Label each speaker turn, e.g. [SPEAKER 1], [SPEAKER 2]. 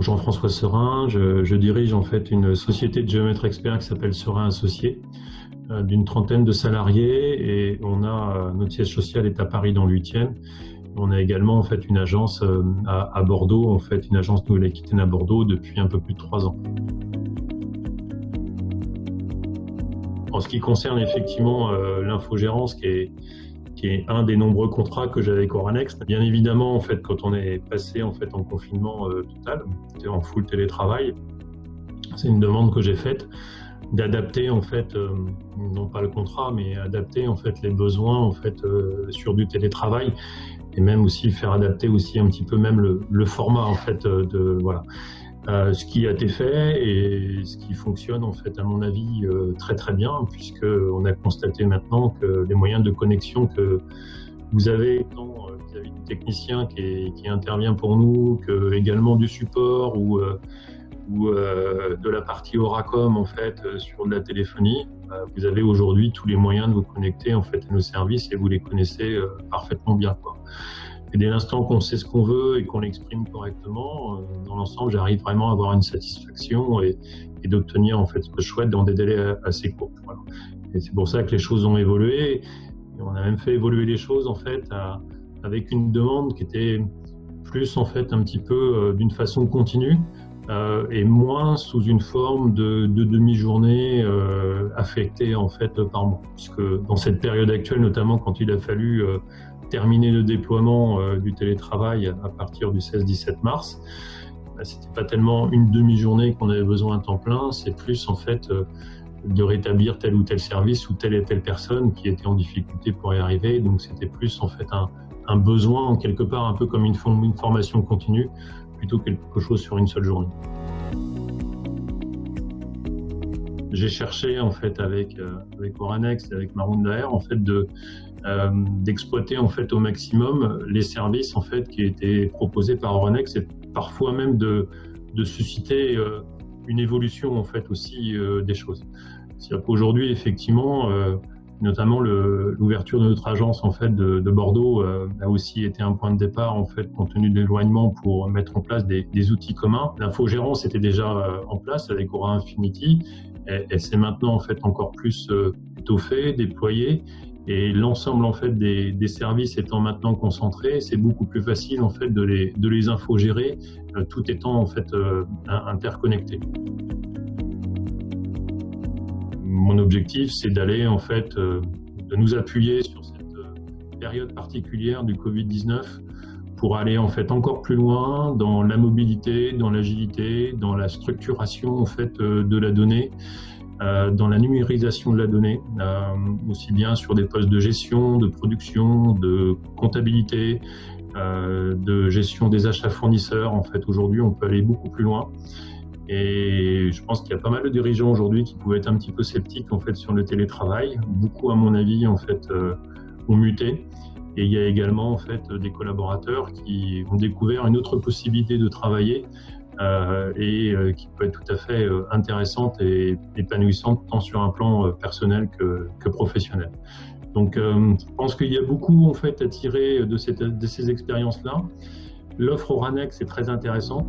[SPEAKER 1] Jean-François Serin, je dirige en fait une société de géomètres experts qui s'appelle Serin Associés, d'une trentaine de salariés, et notre siège social est à Paris dans le 8e. On a également en fait une agence à Bordeaux, en fait une agence Nouvelle-Aquitaine à Bordeaux depuis un peu plus de 3 ans. En ce qui concerne effectivement l'infogérance, qui est un des nombreux contrats que j'avais avec Oranex. Bien évidemment, en fait, quand on est passé en confinement total, en full télétravail, c'est une demande que j'ai faite d'adapter en fait, non pas le contrat, mais adapter en fait les besoins en fait sur du télétravail, et même aussi faire adapter aussi un petit peu même le format en fait voilà. Ce qui a été fait et ce qui fonctionne en fait à mon avis très très bien, puisque on a constaté maintenant que les moyens de connexion que vous avez tant vis-à-vis du technicien qui intervient pour nous, que également du support ou de la partie Oracom en fait sur de la téléphonie, vous avez aujourd'hui tous les moyens de vous connecter en fait à nos services, et vous les connaissez parfaitement bien, quoi. Et dès l'instant qu'on sait ce qu'on veut et qu'on l'exprime correctement, dans l'ensemble, j'arrive vraiment à avoir une satisfaction et d'obtenir en fait ce que je souhaite dans des délais assez courts. Voilà. Et c'est pour ça que les choses ont évolué. Et on a même fait évoluer les choses en fait avec une demande qui était plus en fait un petit peu d'une façon continue et moins sous une forme de demi-journée affectée en fait par mois. Puisque dans cette période actuelle, notamment quand il a fallu terminer le déploiement du télétravail à partir du 16-17 mars, c'était pas tellement une demi-journée qu'on avait besoin à temps plein, c'est plus en fait de rétablir tel ou tel service ou telle et telle personne qui était en difficulté pour y arriver. Donc c'était plus en fait un besoin en quelque part, un peu comme une formation continue, plutôt que quelque chose sur une seule journée. J'ai cherché en fait avec Oranex et avec Maroon Daher en fait d'exploiter en fait au maximum les services en fait qui étaient proposés par Oranex, et parfois même de susciter une évolution en fait aussi des choses. C'est-à-dire qu'aujourd'hui effectivement, notamment l'ouverture de notre agence en fait de Bordeaux a aussi été un point de départ en fait compte tenu de l'éloignement, pour mettre en place des outils communs. L'infogérance était déjà en place avec Aura Infinity. Elle s'est maintenant en fait encore plus étoffée, déployée, et l'ensemble en fait des services étant maintenant concentrés, c'est beaucoup plus facile en fait de les infogérer, tout étant en fait interconnecté. Mon objectif, c'est d'aller en fait de nous appuyer sur cette période particulière du Covid-19 pour aller en fait encore plus loin dans la mobilité, dans l'agilité, dans la structuration en fait de la donnée, dans la numérisation de la donnée, aussi bien sur des postes de gestion, de production, de comptabilité, de gestion des achats fournisseurs. En fait, aujourd'hui, on peut aller beaucoup plus loin. Et je pense qu'il y a pas mal de dirigeants aujourd'hui qui pouvaient être un petit peu sceptiques en fait sur le télétravail. Beaucoup, à mon avis, en fait, ont muté. Et il y a également en fait des collaborateurs qui ont découvert une autre possibilité de travailler qui peut être tout à fait intéressante et épanouissante tant sur un plan personnel que professionnel. Donc je pense qu'il y a beaucoup en fait à tirer de ces expériences-là. L'offre Oranex est très intéressante.